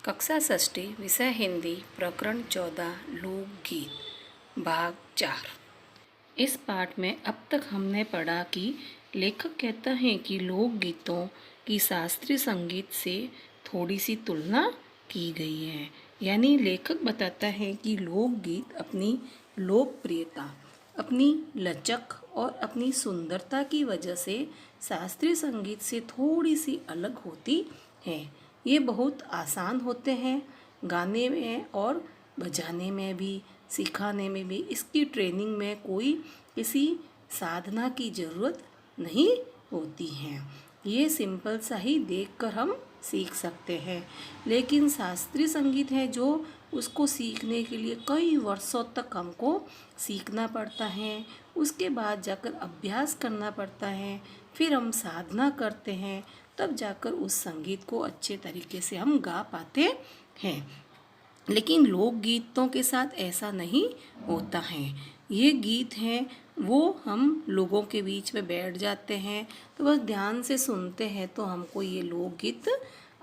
कक्षा षष्ठी विषय हिंदी प्रकरण 14 लोकगीत भाग 4। इस पाठ में अब तक हमने पढ़ा कि लेखक कहता है कि लोकगीतों की शास्त्रीय संगीत से थोड़ी सी तुलना की गई है। यानी लेखक बताता है कि लोकगीत अपनी लोकप्रियता, अपनी लचक और अपनी सुंदरता की वजह से शास्त्रीय संगीत से थोड़ी सी अलग होती है। ये बहुत आसान होते हैं गाने में और बजाने में भी, सिखाने में भी। इसकी ट्रेनिंग में कोई किसी साधना की ज़रूरत नहीं होती है। ये सिंपल सा ही देखकर हम सीख सकते हैं। लेकिन शास्त्रीय संगीत है जो उसको सीखने के लिए कई वर्षों तक हमको सीखना पड़ता है। उसके बाद जाकर अभ्यास करना पड़ता है, फिर हम साधना करते हैं, तब जाकर उस संगीत को अच्छे तरीके से हम गा पाते हैं। लेकिन लोकगीतों के साथ ऐसा नहीं होता है। ये गीत हैं वो हम लोगों के बीच में बैठ जाते हैं तो बस ध्यान से सुनते हैं तो हमको ये लोकगीत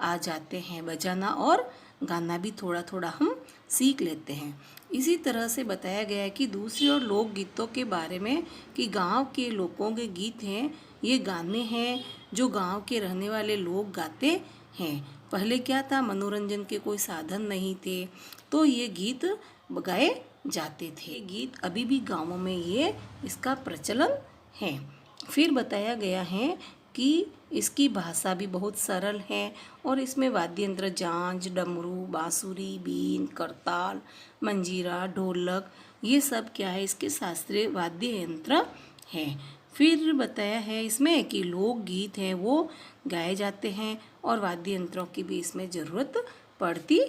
आ जाते हैं। बजाना और गाना भी थोड़ा थोड़ा हम सीख लेते हैं। इसी तरह से बताया गया है कि दूसरी ओर लोकगीतों के बारे में कि गांव के लोगों के गीत हैं, ये गाने हैं जो गांव के रहने वाले लोग गाते हैं। पहले क्या था, मनोरंजन के कोई साधन नहीं थे तो ये गीत गाए जाते थे। गीत अभी भी गांवों में ये इसका प्रचलन है। फिर बताया गया है कि इसकी भाषा भी बहुत सरल है और इसमें वाद्य यंत्र झांझ, डमरू, बांसुरी, बीन, करताल, मंजीरा, ढोलक, ये सब क्या है, इसके शास्त्रीय वाद्य यंत्र हैं। फिर बताया है इसमें कि लोकगीत हैं वो गाए जाते हैं और वाद्य यंत्रों की भी इसमें ज़रूरत पड़ती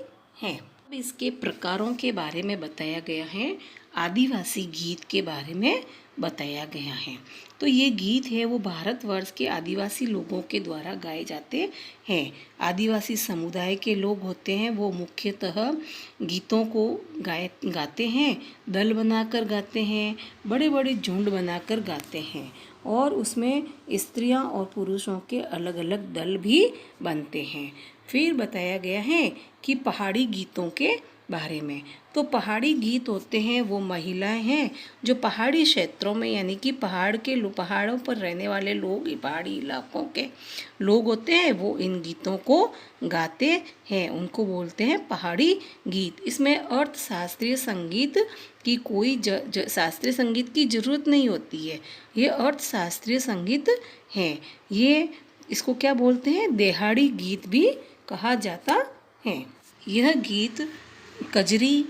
है। अब इसके प्रकारों के बारे में बताया गया है। आदिवासी गीत के बारे में बताया गया है। तो ये गीत है वो भारतवर्ष के आदिवासी लोगों के द्वारा गाए जाते हैं। आदिवासी समुदाय के लोग होते हैं वो मुख्यतः गीतों को गाते हैं, दल बनाकर गाते हैं, बड़े बड़े झुंड बनाकर गाते हैं और उसमें स्त्रियां और पुरुषों के अलग अलग दल भी बनते हैं। फिर बताया गया है कि पहाड़ी गीतों के बारे में। तो पहाड़ी गीत होते हैं वो महिलाएं हैं जो पहाड़ी क्षेत्रों में, यानी कि पहाड़ों पर रहने वाले लोग, पहाड़ी इलाकों के लोग होते हैं, वो इन गीतों को गाते हैं। उनको बोलते हैं पहाड़ी गीत। इसमें अर्थशास्त्रीय संगीत की कोई शास्त्रीय संगीत की जरूरत नहीं होती है। ये अर्थशास्त्रीय संगीत है। ये इसको क्या बोलते हैं, देहाड़ी गीत भी कहा जाता है। यह गीत कजरी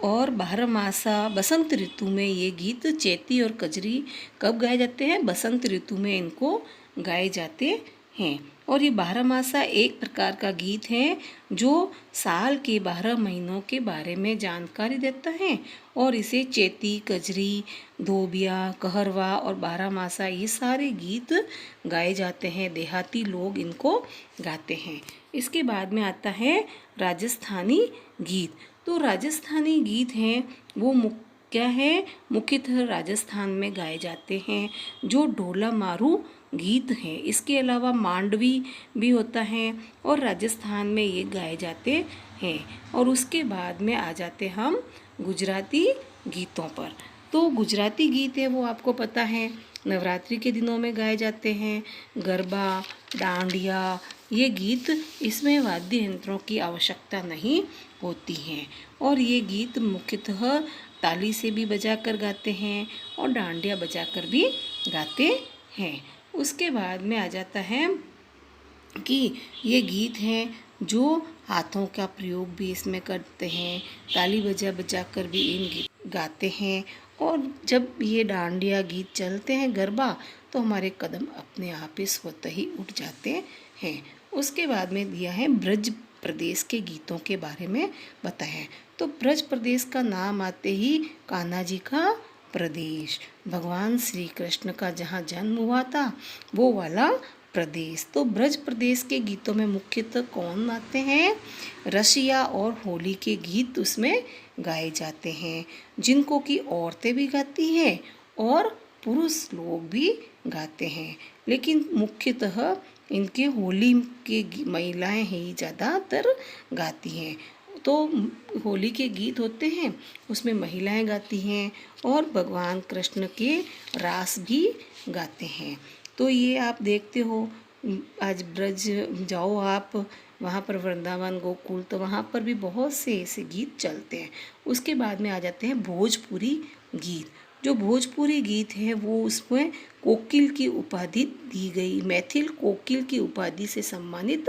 और बारहमासा बसंत ऋतु में, ये गीत चैती और कजरी कब गाए जाते हैं, बसंत ऋतु में इनको गाए जाते हैं। और ये बारहमासा एक प्रकार का गीत है जो साल के 12 महीनों के बारे में जानकारी देता है और इसे चैती, कजरी, धोबिया, कहरवा और बारहमासा, ये सारे गीत गाए जाते हैं। देहाती लोग इनको गाते हैं। इसके बाद में आता है राजस्थानी गीत। तो राजस्थानी गीत हैं वो क्या है, मुख्यतः राजस्थान में गाए जाते हैं जो ढोला मारू गीत हैं। इसके अलावा मांडवी भी होता है और राजस्थान में ये गाए जाते हैं। और उसके बाद में आ जाते हम गुजराती गीतों पर। तो गुजराती गीत है वो आपको पता है नवरात्रि के दिनों में गाए जाते हैं। गरबा, डांडिया, ये गीत, इसमें वाद्य यंत्रों की आवश्यकता नहीं होती है और ये गीत मुख्यतः ताली से भी बजाकर गाते हैं और डांडिया बजाकर भी गाते हैं। उसके बाद में आ जाता है कि ये गीत हैं जो हाथों का प्रयोग भी इसमें करते हैं, ताली बजा बजा कर भी इन गीत गाते हैं। और जब ये डांडिया गीत चलते हैं, गरबा, तो हमारे कदम अपने आप ही स्वतः ही उठ जाते हैं। उसके बाद में दिया है ब्रज प्रदेश के गीतों के बारे में बताया। तो ब्रज प्रदेश का नाम आते ही कान्हा जी का प्रदेश, भगवान श्री कृष्ण का जहाँ जन्म हुआ था वो वाला प्रदेश। तो ब्रज प्रदेश के गीतों में मुख्यतः कौन आते हैं, रसिया और होली के गीत उसमें गाए जाते हैं, जिनको कि औरतें भी गाती हैं और पुरुष लोग भी गाते हैं। लेकिन मुख्यतः इनके होली के महिलाएं ही ज़्यादातर गाती हैं। तो होली के गीत होते हैं, उसमें महिलाएं गाती हैं और भगवान कृष्ण के रास भी गाते हैं। तो ये आप देखते हो, आज ब्रज जाओ आप, वहाँ पर वृंदावन गोकुल, तो वहाँ पर भी बहुत से ऐसे गीत चलते हैं। उसके बाद में आ जाते हैं भोजपुरी गीत। जो भोजपुरी गीत है वो उसमें कोकिल की उपाधि दी गई, मैथिल कोकिल की उपाधि से सम्मानित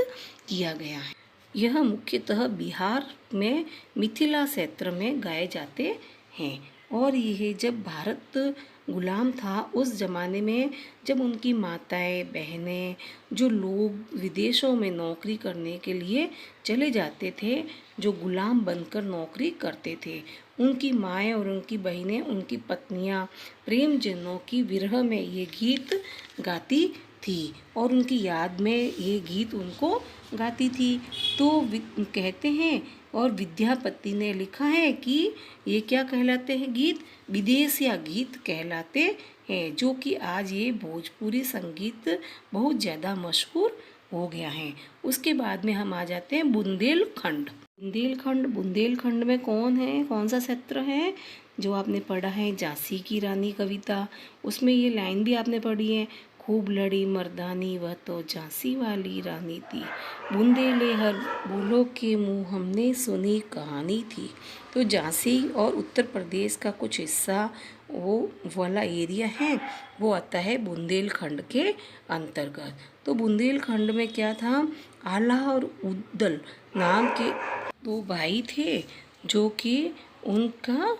किया गया है। यह मुख्यतः बिहार में मिथिला क्षेत्र में गाए जाते हैं। और यह जब भारत गुलाम था उस ज़माने में, जब उनकी माताएं बहनें, जो लोग विदेशों में नौकरी करने के लिए चले जाते थे, जो गुलाम बनकर नौकरी करते थे, उनकी माएँ और उनकी बहनें, उनकी पत्नियां प्रेमजनों की विरह में ये गीत गाती थी और उनकी याद में ये गीत उनको गाती थी। तो कहते हैं, और विद्यापति ने लिखा है कि ये क्या कहलाते हैं गीत, विदेशिया गीत कहलाते हैं, जो कि आज ये भोजपुरी संगीत बहुत ज़्यादा मशहूर हो गया है। उसके बाद में हम आ जाते हैं बुंदेलखंड। बुंदेलखंड में कौन है, कौन सा क्षेत्र है, जो आपने पढ़ा है झांसी की रानी कविता, उसमें ये लाइन भी आपने पढ़ी है, खूब लड़ी मर्दानी वह तो झांसी वाली रानी थी, बुंदेले हर बोलो के मुँह हमने सुनी कहानी थी। तो झांसी और उत्तर प्रदेश का कुछ हिस्सा वो वाला एरिया है, वो आता है बुंदेलखंड के अंतर्गत। तो बुंदेलखंड में क्या था, आला और उद्दल नाम के दो भाई थे, जो कि उनका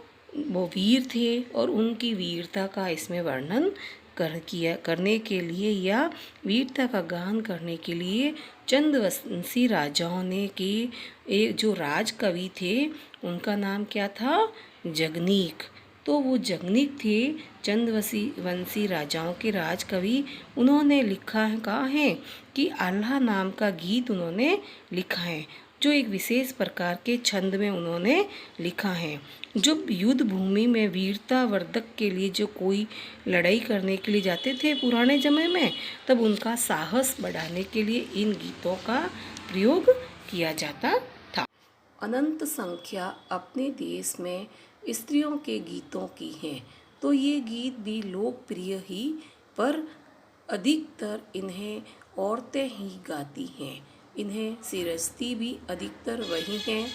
वो वीर थे, और उनकी वीरता का इसमें वर्णन करने के लिए या वीरता का गान करने के लिए चंदवंशी राजाओं ने की, एक जो राज कवि थे उनका नाम क्या था, जगनीक। तो वो जगनीक थे, चंदवंशी राजाओं के राज कवि। उन्होंने लिखा है, कहा है कि आल्हा नाम का गीत उन्होंने लिखा है, जो एक विशेष प्रकार के छंद में उन्होंने लिखा है। जब युद्ध भूमि में वीरता वर्धक के लिए जो कोई लड़ाई करने के लिए जाते थे पुराने समय में, तब उनका साहस बढ़ाने के लिए इन गीतों का प्रयोग किया जाता था। अनंत संख्या अपने देश में स्त्रियों के गीतों की है, तो ये गीत भी लोकप्रिय ही, पर अधिकतर इन्हें औरतें ही गाती हैं। इन्हें सिरजती भी अधिकतर वही हैं।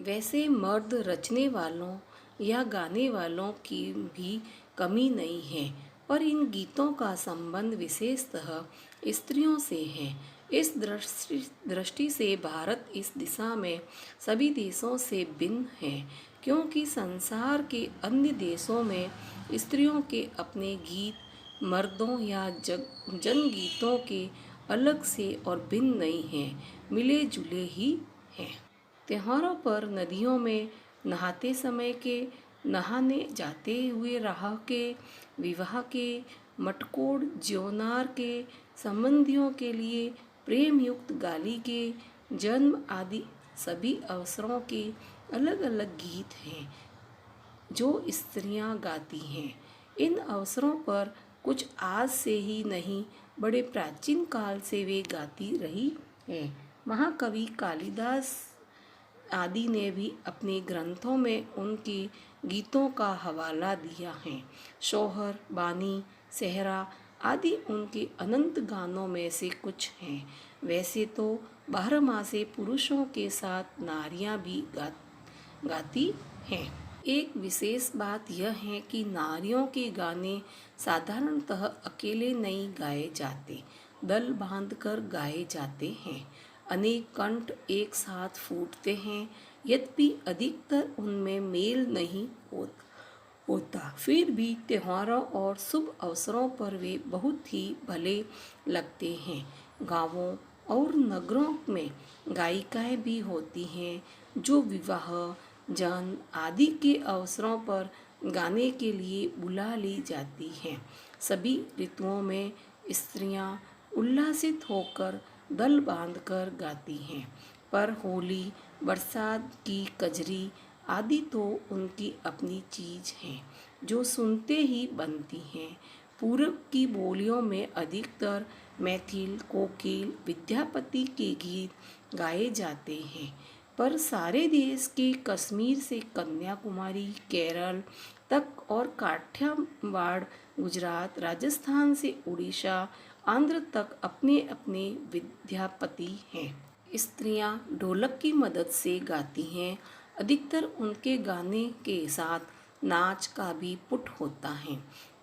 वैसे मर्द रचने वालों या गाने वालों की भी कमी नहीं है, पर इन गीतों का संबंध विशेषतः स्त्रियों से है। इस दृष्टि से भारत इस दिशा में सभी देशों से भिन्न है, क्योंकि संसार के अन्य देशों में स्त्रियों के अपने गीत मर्दों या जनगीतों के अलग से और भिन्न नहीं हैं, मिले जुले ही हैं। त्योहारों पर नदियों में नहाते समय के, नहाने जाते हुए राह के, विवाह के, मटकोड़ ज्योनार के, संबंधियों के लिए प्रेम युक्त गाली के, जन्म आदि सभी अवसरों के अलग अलग गीत हैं जो स्त्रियां गाती हैं। इन अवसरों पर कुछ आज से ही नहीं, बड़े प्राचीन काल से वे गाती रही हैं। महाकवि कालिदास आदि ने भी अपने ग्रंथों में उनके गीतों का हवाला दिया है। शौहर, बानी, सेहरा आदि उनके अनंत गानों में से कुछ हैं। वैसे तो बारहमासे पुरुषों के साथ नारियां भी गाती हैं। एक विशेष बात यह है कि नारियों के गाने साधारणतः अकेले नहीं गाए जाते, दल बांधकर गाए जाते हैं। अनेक कंठ एक साथ फूटते हैं, यद्यपि अधिकतर उनमें मेल नहीं होता, फिर भी त्योहारों और शुभ अवसरों पर वे बहुत ही भले लगते हैं। गांवों और नगरों में गायिकाएं भी होती हैं, जो विवाह, जन्म आदि के अवसरों पर गाने के लिए बुला ली जाती हैं। सभी ऋतुओं में स्त्रियां उल्लासित होकर दल बांधकर गाती हैं, पर होली, बरसात की कजरी आदि तो उनकी अपनी चीज हैं, जो सुनते ही बनती हैं। पूर्व की बोलियों में अधिकतर मैथिल, कोकिल, विद्यापति के गीत गाए जाते हैं, पर सारे देश के कश्मीर से कन्याकुमारी, केरल तक और काठियावाड़, गुजरात, राजस्थान से उड़ीसा, आंध्र तक अपने अपने विद्यापति हैं। स्त्रियां ढोलक की मदद से गाती हैं। अधिकतर उनके गाने के साथ नाच का भी पुट होता है।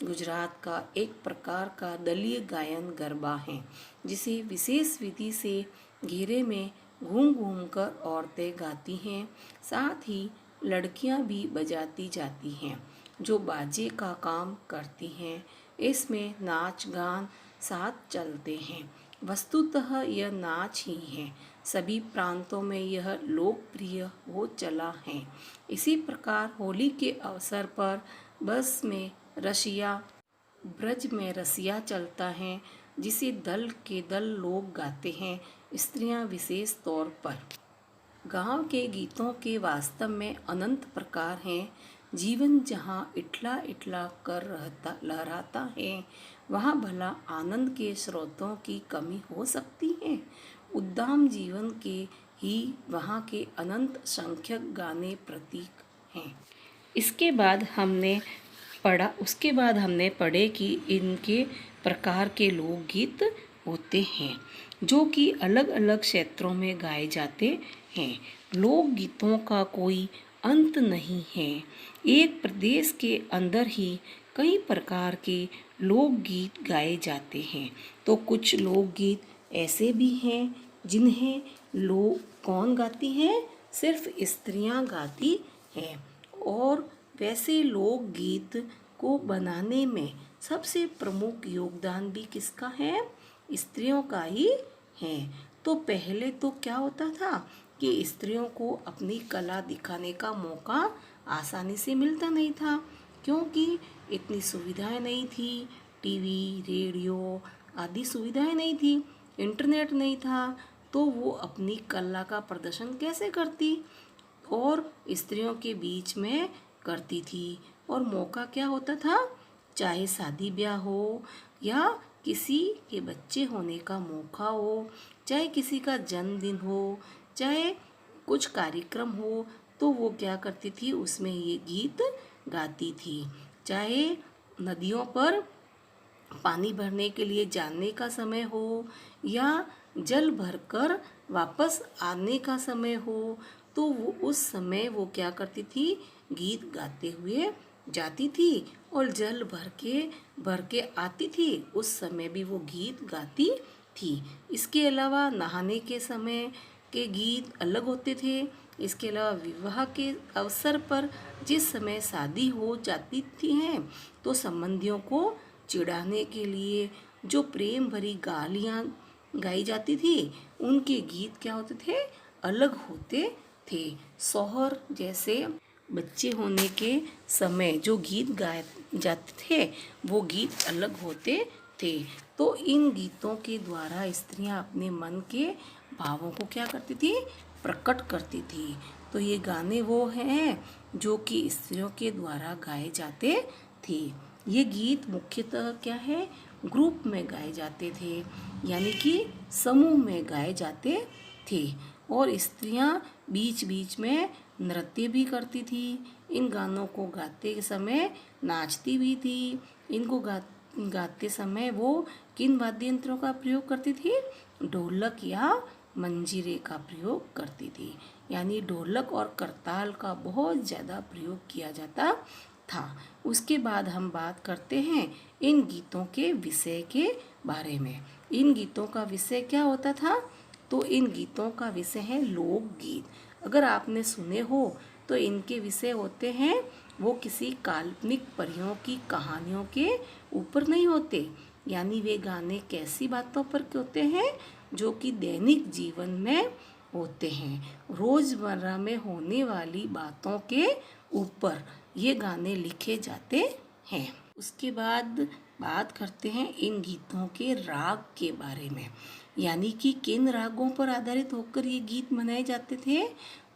गुजरात का एक प्रकार का दलीय गायन गरबा है, जिसे विशेष विधि से घेरे में घूम घूम कर औरतें गाती हैं। साथ ही लड़कियां भी बजाती जाती हैं, जो बाजे का काम करती हैं। इसमें नाच गान साथ चलते हैं। वस्तुतः यह नाच ही है। सभी प्रांतों में यह लोकप्रिय हो चला है। इसी प्रकार होली के अवसर पर बस में रसिया, ब्रज में रसिया चलता है, जिसे दल के दल लोग गाते हैं, स्त्रियां विशेष तौर पर। गांव के गीतों के वास्तव में अनंत प्रकार हैं। जीवन जहाँ इठला इठला कर लहराता है, वहाँ भला आनंद के स्रोतों की कमी हो सकती है। उद्दाम जीवन के ही वहाँ के अनंत संख्यक गाने प्रतीक हैं। उसके बाद हमने पढ़े कि इनके प्रकार के लोकगीत होते हैं, जो कि अलग अलग क्षेत्रों में गाए जाते हैं। लोकगीतों का कोई अंत नहीं है। एक प्रदेश के अंदर ही कई प्रकार के लोकगीत गाए जाते हैं। तो कुछ लोकगीत ऐसे भी हैं जिन्हें लोग कौन गाती हैं? सिर्फ स्त्रियां गाती हैं। और वैसे लोकगीत को बनाने में सबसे प्रमुख योगदान भी किसका है? स्त्रियों का ही है। तो पहले तो क्या होता था कि स्त्रियों को अपनी कला दिखाने का मौका आसानी से मिलता नहीं था, क्योंकि इतनी सुविधाएं नहीं थी। टीवी, रेडियो आदि सुविधाएं नहीं थी, इंटरनेट नहीं था, तो वो अपनी कला का प्रदर्शन कैसे करती? और स्त्रियों के बीच में करती थी। और मौका क्या होता था? चाहे शादी ब्याह हो या किसी के बच्चे होने का मौका हो, चाहे किसी का जन्मदिन हो, चाहे कुछ कार्यक्रम हो, तो वो क्या करती थी? उसमें ये गीत गाती थी। चाहे नदियों पर पानी भरने के लिए जाने का समय हो या जल भरकर वापस आने का समय हो, तो वो उस समय वो क्या करती थी? गीत गाते हुए जाती थी और जल भर के आती थी। उस समय भी वो गीत गाती थी। इसके अलावा नहाने के समय के गीत अलग होते थे। इसके अलावा विवाह के अवसर पर जिस समय शादी हो जाती थी हैं, तो संबंधियों को चिढ़ाने के लिए जो प्रेम भरी गालियाँ गाई जाती थी, उनके गीत क्या होते थे? अलग होते थे। सोहर जैसे बच्चे होने के समय जो गीत गाए जाते थे, वो गीत अलग होते थे। तो इन गीतों के द्वारा स्त्रियां अपने मन के भावों को क्या करती थी? प्रकट करती थी। तो ये गाने वो हैं जो कि स्त्रियों के द्वारा गाए जाते थे। ये गीत मुख्यतः क्या है? ग्रुप में गाए जाते थे, यानी कि समूह में गाए जाते थे। और स्त्रियां बीच बीच में नृत्य भी करती थी। इन गानों को गाते समय नाचती भी थी। इनको गाते समय वो किन वाद्य यंत्रों का प्रयोग करती थी? ढोलक या मंजीरे का प्रयोग करती थी। यानी ढोलक और करताल का बहुत ज़्यादा प्रयोग किया जाता था। उसके बाद हम बात करते हैं इन गीतों के विषय के बारे में। इन गीतों का विषय क्या होता था? तो इन गीतों का विषय है लोकगीत। अगर आपने सुने हो तो इनके विषय होते हैं, वो किसी काल्पनिक परियों की कहानियों के ऊपर नहीं होते। यानी वे गाने कैसी बातों पर होते हैं? जो कि दैनिक जीवन में होते हैं, रोज़मर्रा में होने वाली बातों के ऊपर ये गाने लिखे जाते हैं। उसके बाद बात करते हैं इन गीतों के राग के बारे में, यानी कि किन रागों पर आधारित होकर ये गीत बनाए जाते थे।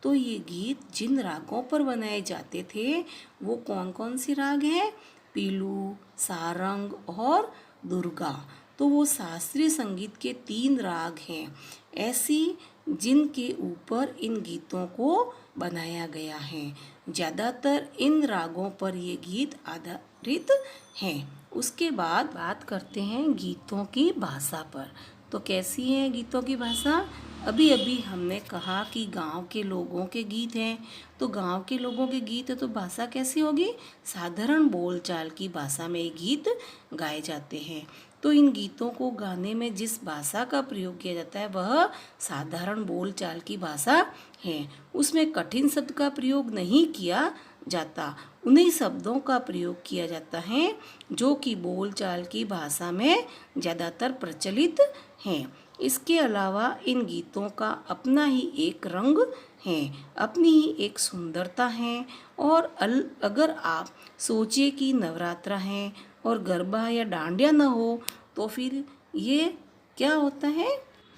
तो ये गीत जिन रागों पर बनाए जाते थे वो कौन कौन से राग हैं? पीलू, सारंग और दुर्गा। तो वो शास्त्रीय संगीत के 3 राग हैं ऐसी जिनके ऊपर इन गीतों को बनाया गया है। ज़्यादातर इन रागों पर ये गीत आधारित हैं। उसके बाद बात करते हैं गीतों की भाषा पर। तो कैसी है गीतों की भाषा? अभी अभी हमने कहा कि गांव के लोगों के गीत हैं। तो गांव के लोगों के गीत है तो भाषा कैसी होगी? साधारण बोलचाल की भाषा में ये गीत गाए जाते हैं। तो इन गीतों को गाने में जिस भाषा का प्रयोग किया जाता है वह साधारण बोलचाल की भाषा है। उसमें कठिन शब्द का प्रयोग नहीं किया जाता। उन्हीं शब्दों का प्रयोग किया जाता है जो कि बोलचाल की भाषा में ज़्यादातर प्रचलित हैं। इसके अलावा इन गीतों का अपना ही एक रंग है, अपनी ही एक सुंदरता है। और अगर आप सोचिए कि नवरात्रा है और गरबा या डांडिया न हो तो फिर ये क्या होता है?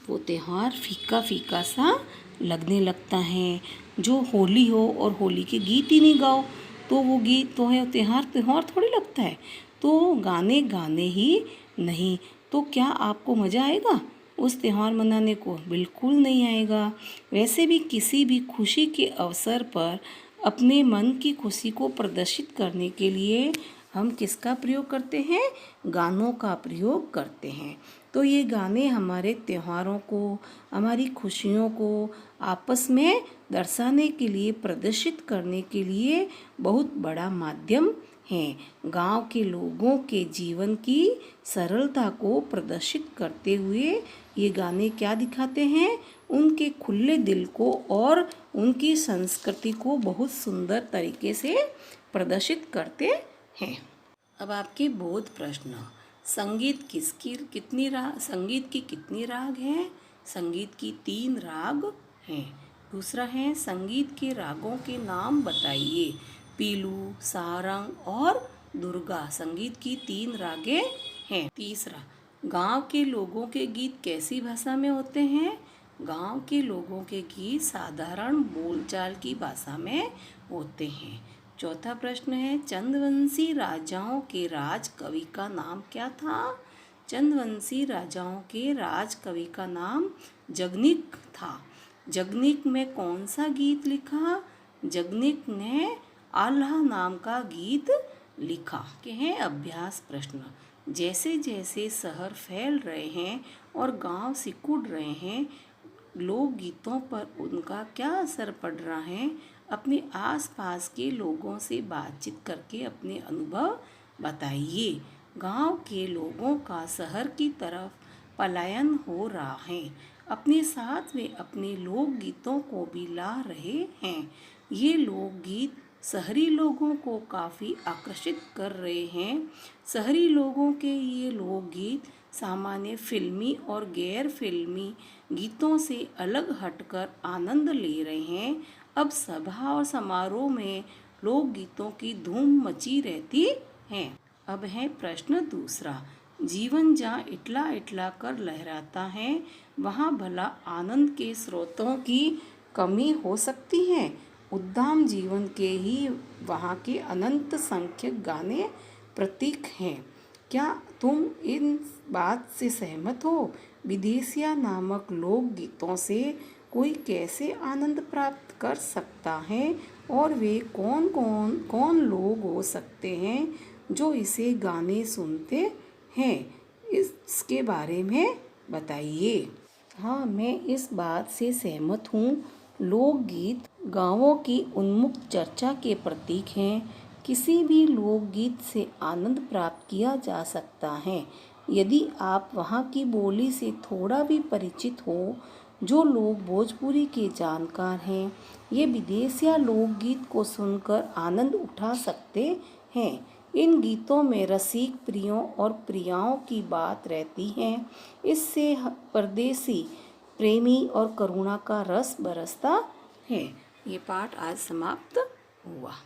वो त्यौहार फीका फीका सा लगने लगता है। जो होली हो और होली के गीत ही नहीं गाओ तो वो गीत तो है त्यौहार थोड़ी लगता है। तो गाने गाने ही नहीं तो क्या आपको मज़ा आएगा उस त्यौहार मनाने को? बिल्कुल नहीं आएगा। वैसे भी किसी भी खुशी के अवसर पर अपने मन की खुशी को प्रदर्शित करने के लिए हम किसका प्रयोग करते हैं? गानों का प्रयोग करते हैं। तो ये गाने हमारे त्योहारों को, हमारी खुशियों को आपस में दर्शाने के लिए, प्रदर्शित करने के लिए बहुत बड़ा माध्यम हैं। गांव के लोगों के जीवन की सरलता को प्रदर्शित करते हुए ये गाने क्या दिखाते हैं? उनके खुले दिल को और उनकी संस्कृति को बहुत सुंदर तरीके से प्रदर्शित करते हैं। अब आपके बोध प्रश्न। संगीत संगीत की कितनी राग हैं? संगीत की 3 राग हैं। दूसरा है संगीत के रागों के नाम बताइए। पीलू, सारंग और दुर्गा संगीत की 3 रागें हैं। तीसरा, गांव के लोगों के गीत कैसी भाषा में होते हैं? गांव के लोगों के गीत साधारण बोलचाल की भाषा में होते हैं। चौथा प्रश्न है चंद्रवंशी राजाओं के राज कवि का नाम क्या था? चंद्रवंशी राजाओं के राज कवि का नाम जगनिक था। जगनिक में कौन सा गीत लिखा? जगनिक ने आल्हा नाम का गीत लिखा। के हैं अभ्यास प्रश्न। जैसे जैसे शहर फैल रहे हैं और गांव सिकुड़ रहे हैं, लोकगीतों पर उनका क्या असर पड़ रहा है? अपने आसपास के लोगों से बातचीत करके अपने अनुभव बताइए। गांव के लोगों का शहर की तरफ पलायन हो रहा है। अपने साथ वे अपने लोकगीतों को भी ला रहे हैं। ये लोकगीत शहरी लोगों को काफ़ी आकर्षित कर रहे हैं। शहरी लोगों के ये लोकगीत सामान्य फिल्मी और गैर फिल्मी गीतों से अलग हटकर आनंद ले रहे हैं। अब सभा और समारोह में लोकगीतों की धूम मची रहती है। अब है प्रश्न दूसरा। जीवन जहाँ इटला इटला कर लहराता है वहाँ भला आनंद के स्रोतों की कमी हो सकती है? उद्दाम जीवन के ही वहाँ के अनंत संख्यक गाने प्रतीक हैं। क्या तुम इन बात से सहमत हो? विदेशिया नामक लोकगीतों से कोई कैसे आनंद प्राप्त कर सकता है और वे कौन लोग हो सकते हैं जो इसे गाने सुनते हैं? इसके बारे में बताइए। हाँ, मैं इस बात से सहमत हूँ। लोकगीत गाँवों की उन्मुक्त चर्चा के प्रतीक हैं। किसी भी लोकगीत से आनंद प्राप्त किया जा सकता है यदि आप वहाँ की बोली से थोड़ा भी परिचित हो। जो लोग भोजपुरी के जानकार हैं ये विदेशिया लोकगीत को सुनकर आनंद उठा सकते हैं। इन गीतों में रसिक प्रियों और प्रियाओं की बात रहती है। इससे परदेसी प्रेमी और करुणा का रस बरसता है। ये पाठ आज समाप्त हुआ।